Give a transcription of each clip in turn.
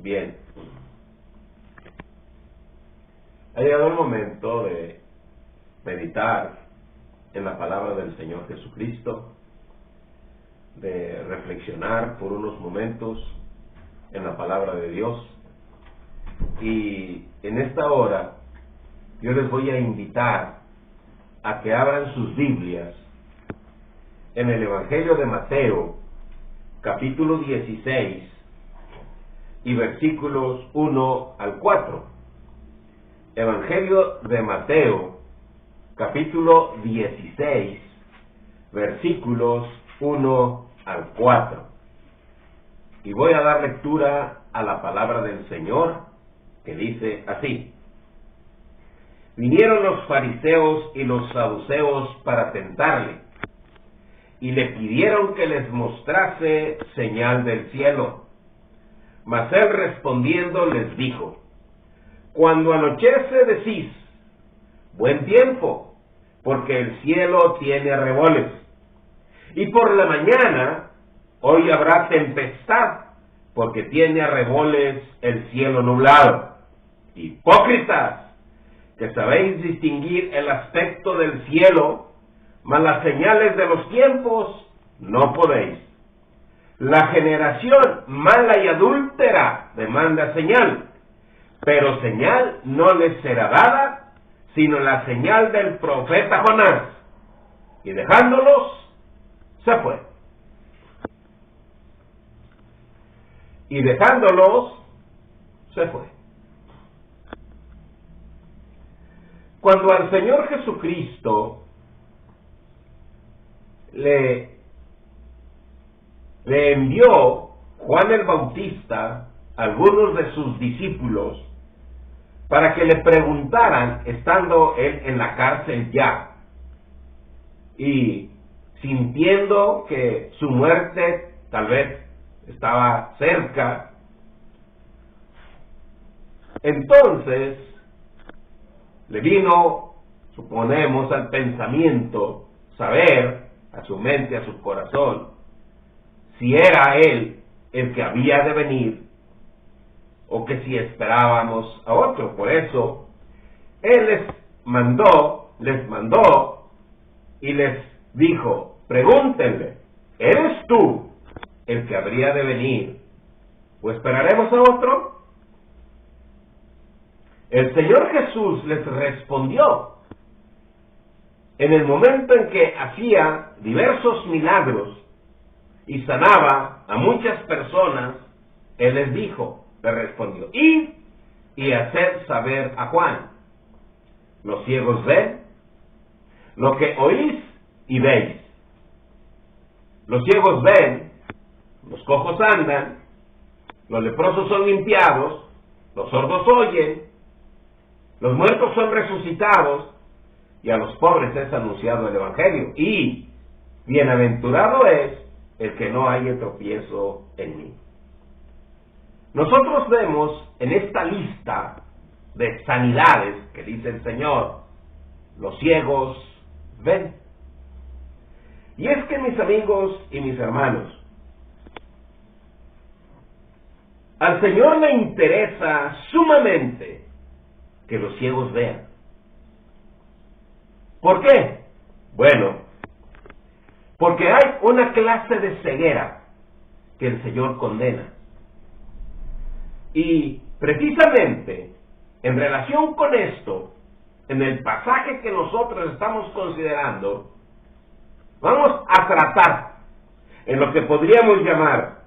Bien, ha llegado el momento de meditar en la palabra del Señor Jesucristo, de reflexionar por unos momentos en la palabra de Dios. Y en esta hora yo les voy a invitar a que abran sus Biblias en el Evangelio de Mateo, capítulo 16 y versículos 1 al 4. Evangelio de Mateo, capítulo 16, versículos 1 al 4. Y voy a dar lectura a la palabra del Señor, que dice así: Vinieron los fariseos y los saduceos para tentarle, y le pidieron que les mostrase señal del cielo. Mas él respondiendo les dijo: Cuando anochece decís, buen tiempo, porque el cielo tiene arreboles, y por la mañana, hoy habrá tempestad, porque tiene arreboles el cielo nublado. Hipócritas, que sabéis distinguir el aspecto del cielo, mas las señales de los tiempos no podéis. La generación mala y adúltera demanda señal, pero señal no les será dada, sino la señal del profeta Jonás. Y dejándolos, se fue. Y dejándolos, se fue. Cuando al Señor Jesucristo le envió Juan el Bautista a algunos de sus discípulos para que le preguntaran, estando él en la cárcel ya, y sintiendo que su muerte tal vez estaba cerca, entonces le vino, suponemos, al pensamiento, saber, a su mente, a su corazón, si era él el que había de venir, o que si esperábamos a otro. Por eso, él les mandó, y les dijo: pregúntenle, ¿eres tú el que habría de venir, o esperaremos a otro? El Señor Jesús les respondió. En el momento en que hacía diversos milagros y sanaba a muchas personas, Él les dijo, le respondió: id y haced saber a Juan. Los ciegos ven, lo que oís y veis. Los ciegos ven, los cojos andan, los leprosos son limpiados, los sordos oyen, los muertos son resucitados, y a los pobres es anunciado el Evangelio. Y bienaventurado es el que no haya tropiezo en mí. Nosotros vemos en esta lista de sanidades que dice el Señor, los ciegos ven. Y es que, mis amigos y mis hermanos, al Señor le interesa sumamente que los ciegos vean. ¿Por qué? Bueno, porque hay una clase de ceguera que el Señor condena. Y precisamente en relación con esto, en el pasaje que nosotros estamos considerando, vamos a tratar en lo que podríamos llamar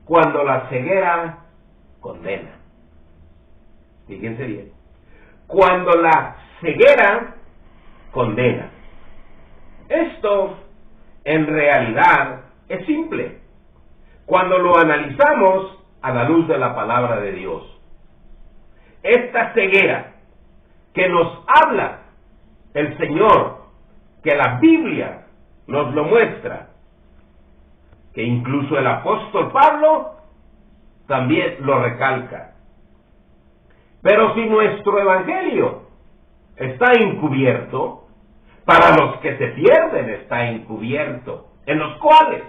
cuando la ceguera condena. Fíjense bien. Cuando la ceguera condena. Esto en realidad es simple cuando lo analizamos a la luz de la palabra de Dios. Esta ceguera que nos habla el Señor, que la Biblia nos lo muestra, que incluso el apóstol Pablo también lo recalca. Pero si nuestro evangelio está encubierto, para los que se pierden está encubierto, en los cuales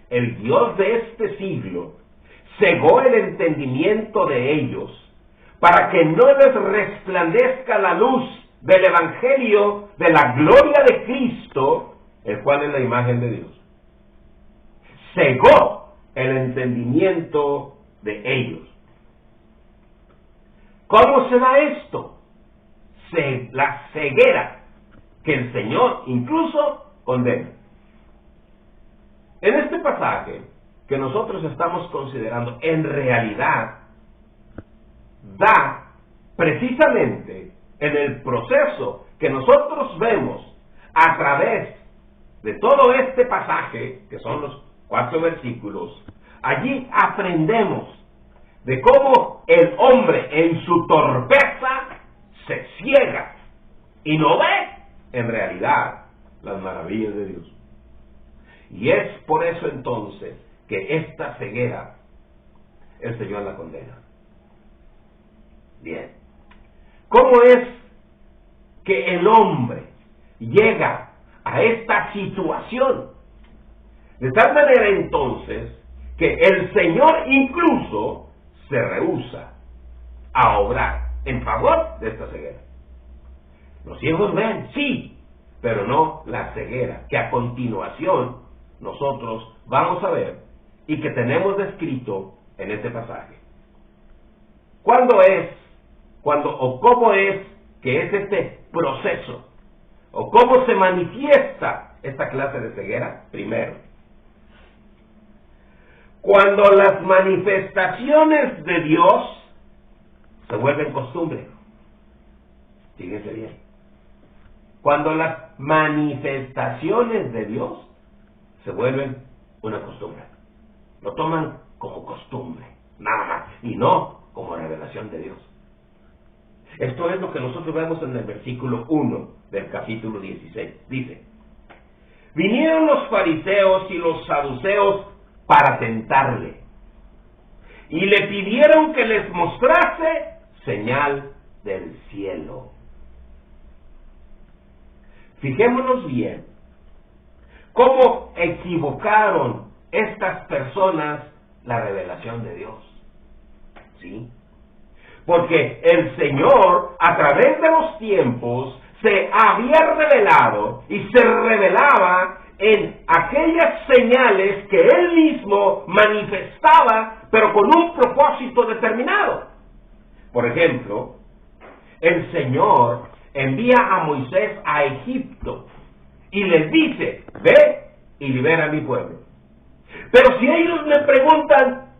el Dios de este siglo cegó el entendimiento de ellos, para que no les resplandezca la luz del Evangelio de la gloria de Cristo, el cual es la imagen de Dios. Cegó el entendimiento de ellos. ¿Cómo se da esto? La ceguera que el Señor incluso condena. En este pasaje que nosotros estamos considerando, en realidad da precisamente en el proceso que nosotros vemos a través de todo este pasaje, que son los 4 versículos. Allí aprendemos de cómo el hombre en su torpeza se ciega y no ve en realidad las maravillas de Dios. Y es por eso entonces que esta ceguera el Señor la condena. Bien, ¿cómo es que el hombre llega a esta situación? De tal manera entonces que el Señor incluso se rehúsa a obrar en favor de esta ceguera. Los ciegos ven, sí, pero no la ceguera que a continuación nosotros vamos a ver y que tenemos descrito en este pasaje. ¿Cuándo es, o cómo es que es este proceso, o cómo se manifiesta esta clase de ceguera? Primero, cuando las manifestaciones de Dios se vuelven costumbre. Fíjense bien. Cuando las manifestaciones de Dios se vuelven una costumbre. Lo toman como costumbre, nada más, y no como revelación de Dios. Esto es lo que nosotros vemos en el versículo 1 del capítulo 16. Dice: vinieron los fariseos y los saduceos para tentarle, y le pidieron que les mostrase señal del cielo. Fijémonos bien cómo equivocaron estas personas la revelación de Dios. ¿Sí? Porque el Señor, a través de los tiempos, se había revelado y se revelaba en aquellas señales que Él mismo manifestaba, pero con un propósito determinado. Por ejemplo, el Señor envía a Moisés a Egipto y les dice: ve y libera a mi pueblo. Pero si ellos me preguntan: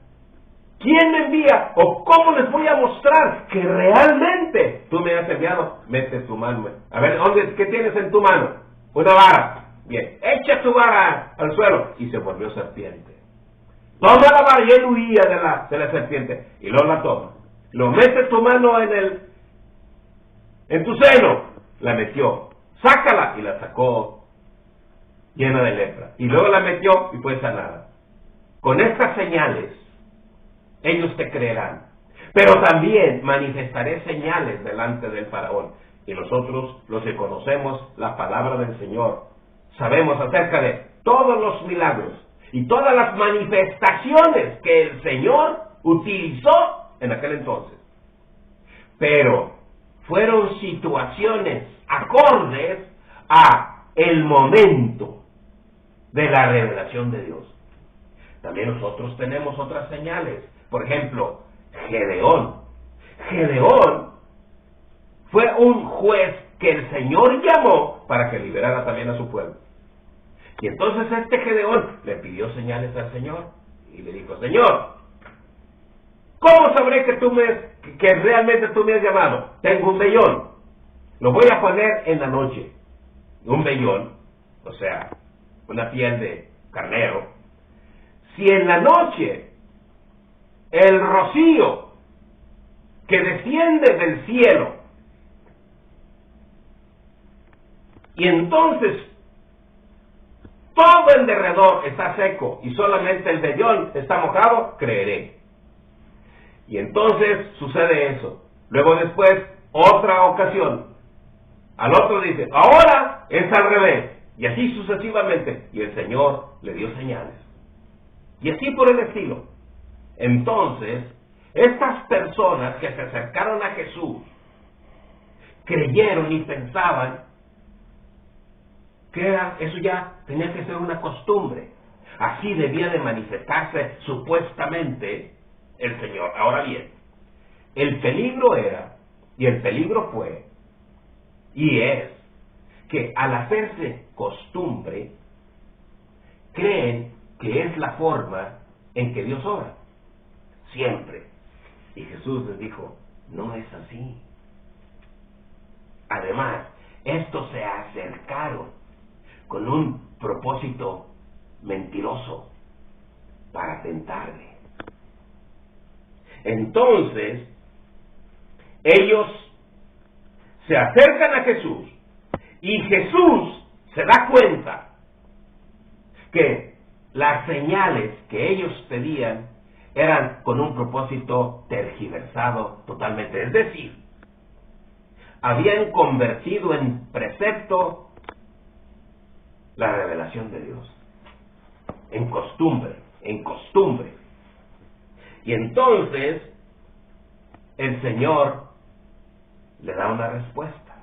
¿quién me envía? ¿O cómo les voy a mostrar que realmente tú me has enviado? Mete tu mano. A ver, ¿qué tienes en tu mano? Una vara. Bien, echa tu vara al suelo. Y se volvió serpiente. Toma la vara, y él huía de la serpiente. Y luego la toma. Lo mete tu mano en tu seno. La metió. Sácala. Y la sacó llena de lepra. Y luego la metió y fue sanada. Con estas señales ellos te creerán, pero también manifestaré señales delante del faraón. Y nosotros, los que conocemos la palabra del Señor, sabemos acerca de todos los milagros y todas las manifestaciones que el Señor utilizó en aquel entonces. Pero fueron situaciones acordes a el momento de la revelación de Dios. También nosotros tenemos otras señales. Por ejemplo, Gedeón. Gedeón fue un juez que el Señor llamó para que liberara también a su pueblo. Y entonces este Gedeón le pidió señales al Señor y le dijo: Señor, ¿cómo sabré que realmente tú me has llamado? Tengo un vellón, lo voy a poner en la noche. Un vellón, o sea, una piel de carnero. Si en la noche el rocío que desciende del cielo, y entonces todo en derredor está seco y solamente el vellón está mojado, creeré. Y entonces sucede eso. Luego después, otra ocasión, al otro dice: ahora es al revés. Y así sucesivamente. Y el Señor le dio señales. Y así por el estilo. Entonces, estas personas que se acercaron a Jesús creyeron y pensaban que eso ya tenía que ser una costumbre. Así debía de manifestarse supuestamente el Señor. Ahora bien, el peligro era, y el peligro fue, y es, que al hacerse costumbre, creen que es la forma en que Dios obra. Siempre. Y Jesús les dijo, no es así. Además, estos se acercaron con un propósito mentiroso para tentarle. Entonces, ellos se acercan a Jesús y Jesús se da cuenta que las señales que ellos pedían eran con un propósito tergiversado totalmente. Es decir, habían convertido en precepto la revelación de Dios. En costumbre. Y entonces, el Señor le da una respuesta.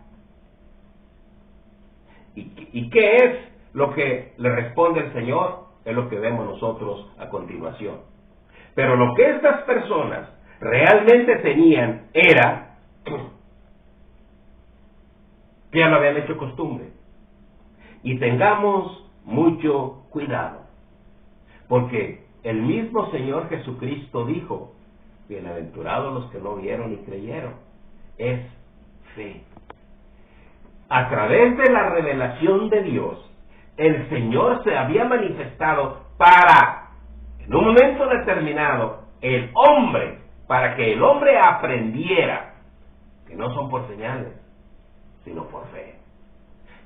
¿Y qué es lo que le responde el Señor? Es lo que vemos nosotros a continuación. Pero lo que estas personas realmente tenían era que ya lo habían hecho costumbre. Y tengamos mucho cuidado, porque el mismo Señor Jesucristo dijo, bienaventurados los que no vieron y creyeron. Es fe. A través de la revelación de Dios, el Señor se había manifestado para, en un momento determinado, para que el hombre aprendiera que no son por señales, sino por fe.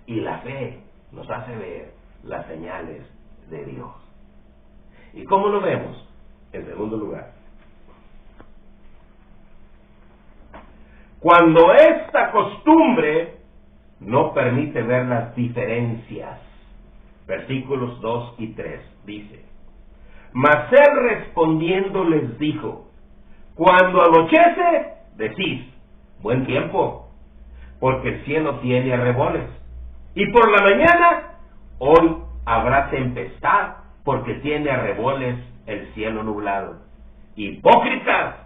Y la fe nos hace ver las señales de Dios. ¿Y cómo lo vemos? En segundo lugar, cuando esta costumbre no permite ver las diferencias. Versículos 2 y 3 dice, mas él respondiendo les dijo, cuando anochece, decís, buen tiempo, porque el cielo tiene arreboles, y por la mañana, hoy habrá tempestad, porque tiene arreboles el cielo nublado. Hipócritas,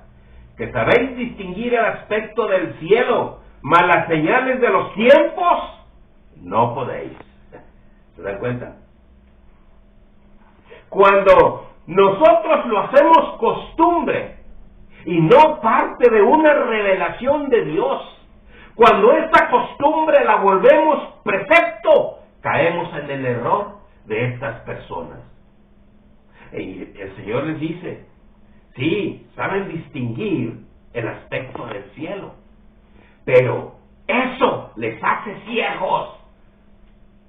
que sabéis distinguir el aspecto del cielo, mas las señales de los tiempos no podéis. ¿Se dan cuenta? Cuando nosotros lo hacemos costumbre y no parte de una revelación de Dios, cuando esta costumbre la volvemos precepto, caemos en el error de estas personas. Y el Señor les dice, sí, saben distinguir el aspecto del cielo, pero eso les hace ciegos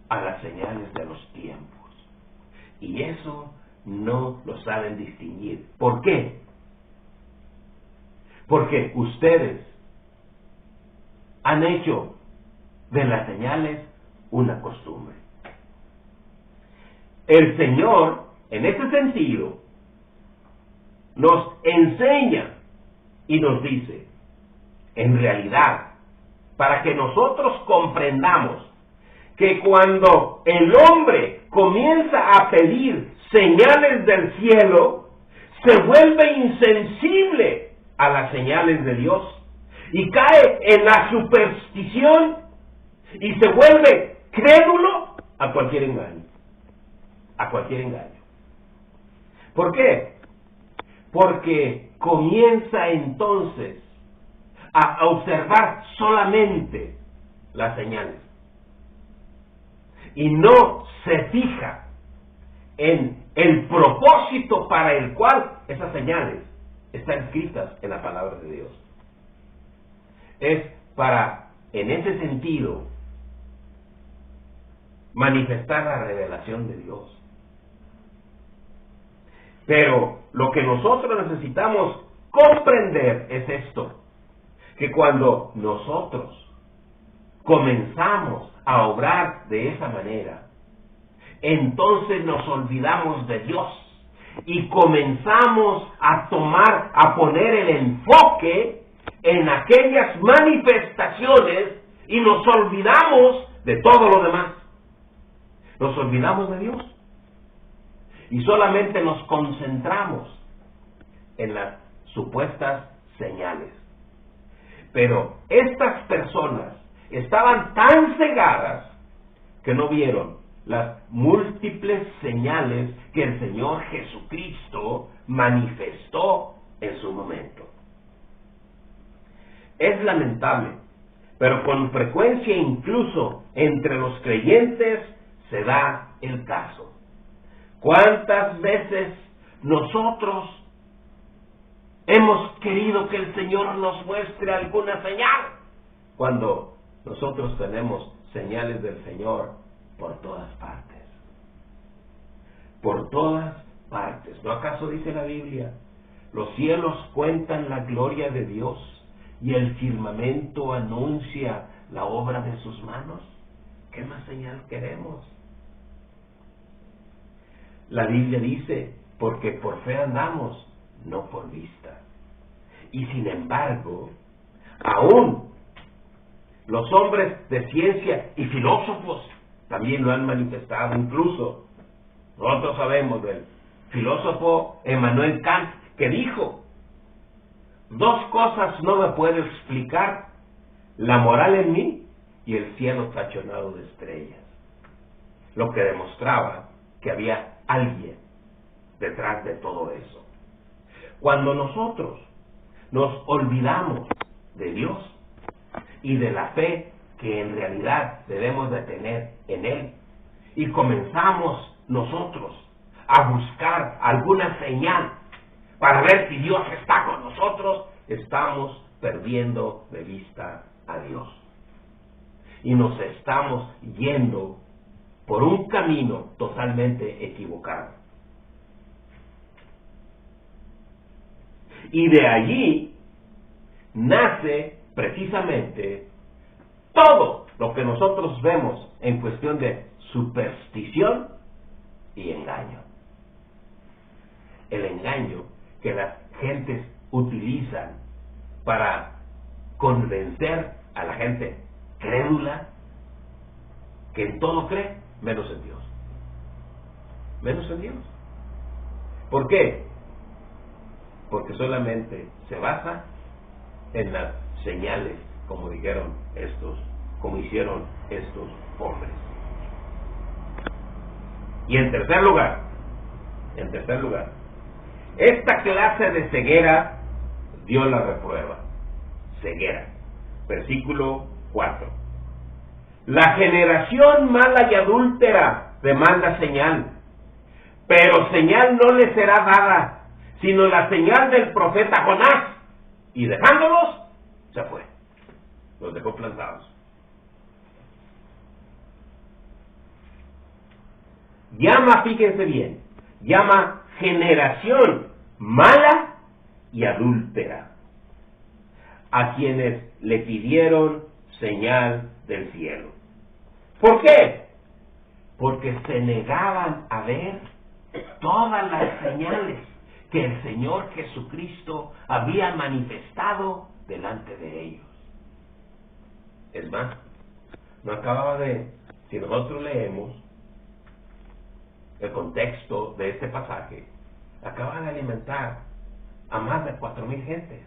a las señales de los tiempos. Y eso no lo saben distinguir. ¿Por qué? Porque ustedes han hecho de las señales una costumbre. El Señor, en ese sentido, nos enseña y nos dice, en realidad, para que nosotros comprendamos que cuando el hombre comienza a pedir señales del cielo, se vuelve insensible a las señales de Dios y cae en la superstición y se vuelve crédulo a cualquier engaño. ¿Por qué? Porque comienza entonces a observar solamente las señales y no se fija en el propósito para el cual esas señales están escritas en la palabra de Dios. Es para, en ese sentido, manifestar la revelación de Dios. Pero lo que nosotros necesitamos comprender es esto, que cuando nosotros comenzamos a obrar de esa manera, entonces nos olvidamos de Dios y comenzamos a poner el enfoque en aquellas manifestaciones y nos olvidamos de todo lo demás. Nos olvidamos de Dios y solamente nos concentramos en las supuestas señales. Pero estas personas estaban tan cegadas que no vieron las múltiples señales que el Señor Jesucristo manifestó en su momento. Es lamentable, pero con frecuencia incluso entre los creyentes se da el caso. ¿Cuántas veces nosotros hemos querido que el Señor nos muestre alguna señal, cuando nosotros tenemos señales del Señor por todas partes? Por todas partes. ¿No acaso dice la Biblia: los cielos cuentan la gloria de Dios y el firmamento anuncia la obra de sus manos? ¿Qué más señal queremos? La Biblia dice: porque por fe andamos, no por vista. Y sin embargo, aún los hombres de ciencia y filósofos también lo han manifestado. Incluso nosotros sabemos del filósofo Emmanuel Kant, que dijo: dos cosas no me puedo explicar, la moral en mí y el cielo tachonado de estrellas. Lo que demostraba que había alguien detrás de todo eso. Cuando nosotros nos olvidamos de Dios y de la fe que en realidad debemos de tener en Él, y comenzamos nosotros a buscar alguna señal para ver si Dios está con nosotros, estamos perdiendo de vista a Dios. Y nos estamos yendo por un camino totalmente equivocado. Y de allí nace precisamente todo lo que nosotros vemos en cuestión de superstición y engaño. El engaño que las gentes utilizan para convencer a la gente crédula, que en todo cree, menos en Dios. Menos en Dios. ¿Por qué? Porque solamente se basa en las señales, como hicieron estos hombres. Y en tercer lugar, esta clase de ceguera Dios la reprueba. Ceguera. Versículo 4. La generación mala y adúltera demanda señal, pero señal no le será dada, sino la señal del profeta Jonás. Y dejándolos, se fue. Los dejó plantados. Llama, fíjense bien, llama generación mala y adúltera a quienes le pidieron señal del cielo. ¿Por qué? Porque se negaban a ver todas las señales que el Señor Jesucristo había manifestado delante de ellos. Es más, no acababa de, si nosotros leemos el contexto de este pasaje, acaba de alimentar a más de 4,000 gentes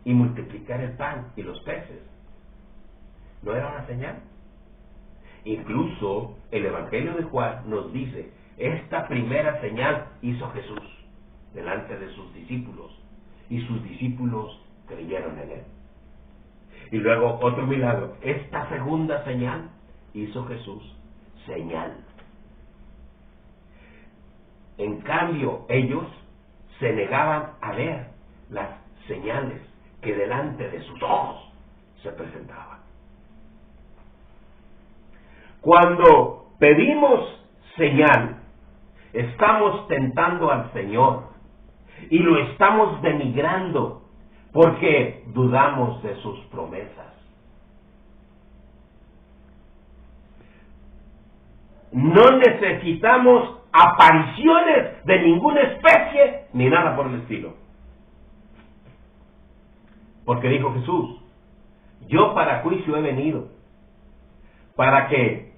y multiplicar el pan y los peces. ¿No era una señal? Incluso el Evangelio de Juan nos dice: esta primera señal hizo Jesús delante de sus discípulos, y sus discípulos creyeron en él. Y luego otro milagro: esta segunda señal hizo Jesús, señal. En cambio, ellos se negaban a ver las señales que delante de sus ojos se presentaban. Cuando pedimos señal, estamos tentando al Señor y lo estamos denigrando porque dudamos de sus promesas. No necesitamos apariciones de ninguna especie, ni nada por el estilo. Porque dijo Jesús, yo para juicio he venido, para que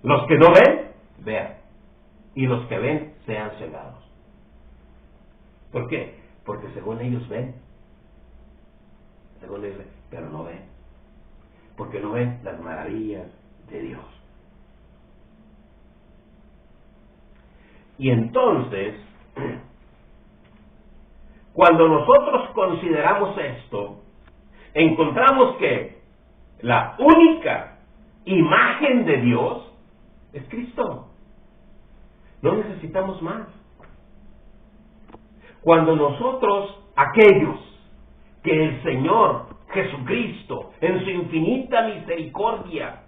los que no ven, vean, y los que ven sean cegados. ¿Por qué? Porque según ellos ven, pero no ven, porque no ven las maravillas de Dios. Y entonces, cuando nosotros consideramos esto, encontramos que la única imagen de Dios es Cristo. No necesitamos más. Cuando nosotros, aquellos que el Señor Jesucristo, en su infinita misericordia,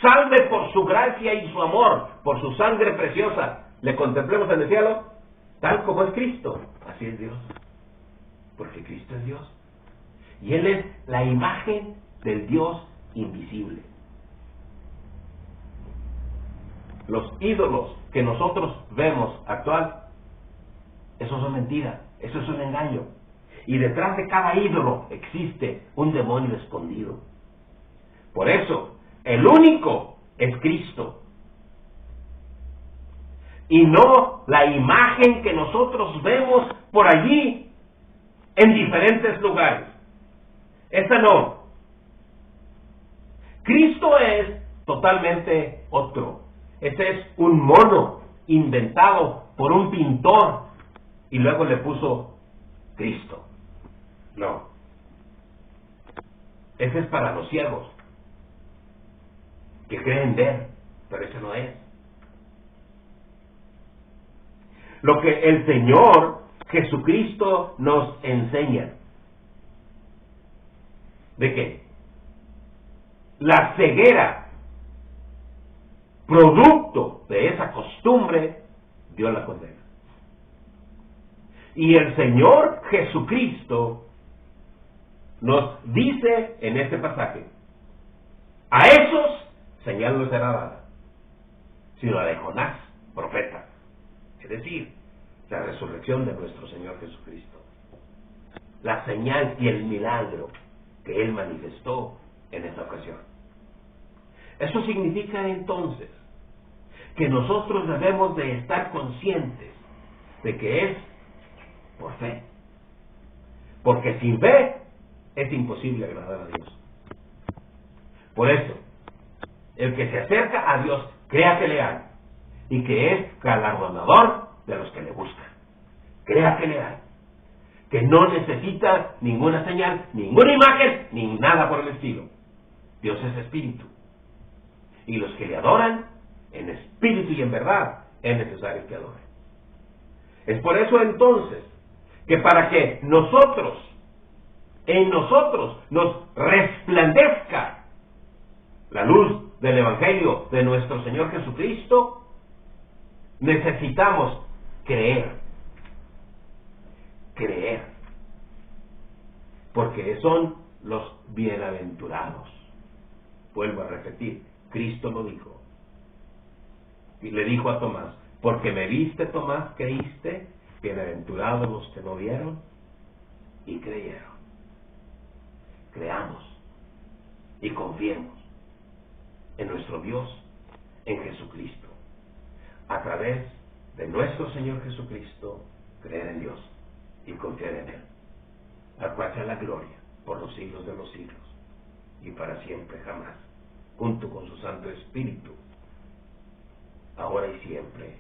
salve por su gracia y su amor, por su sangre preciosa, le contemplemos en el cielo, tal como es Cristo, así es Dios. Porque Cristo es Dios. Y Él es la imagen del Dios invisible. Los ídolos que nosotros vemos actual, eso son mentiras, eso es un engaño. Y detrás de cada ídolo existe un demonio escondido. Por eso, el único es Cristo. Y no la imagen que nosotros vemos por allí en diferentes lugares. Esa no. Cristo es totalmente otro. Ese es un mono inventado por un pintor y luego le puso Cristo. No. Ese es para los ciegos que creen ver, pero ese no es. Lo que el Señor Jesucristo nos enseña. ¿De qué? La ceguera, producto de esa costumbre, Dios la condena. Y el Señor Jesucristo nos dice en este pasaje, a esos señal no será dada, sino la de Jonás, profeta, es decir, la resurrección de nuestro Señor Jesucristo, la señal y el milagro que Él manifestó en esta ocasión. Eso significa entonces que nosotros debemos de estar conscientes de que es por fe, porque sin fe es imposible agradar a Dios. Por eso, el que se acerca a Dios, crea que le hay, y que es galardonador de los que le buscan. Crea que le hay, que no necesita ninguna señal, ninguna imagen, ni nada por el estilo. Dios es espíritu, y los que le adoran, en espíritu y en verdad, es necesario que adoren. Es por eso entonces, que para que nosotros, en nosotros, nos resplandezca la luz del Evangelio de nuestro Señor Jesucristo, necesitamos creer. Creer. Porque son los bienaventurados. Vuelvo a repetir, Cristo lo dijo. Y le dijo a Tomás, porque me viste, Tomás, creíste, bienaventurados los que no vieron y creyeron. Creamos y confiemos en nuestro Dios, en Jesucristo. A través de nuestro Señor Jesucristo, creer en Dios y confiar en Él. Al cual sea la gloria por los siglos de los siglos y para siempre jamás, junto con su Santo Espíritu, ahora y siempre.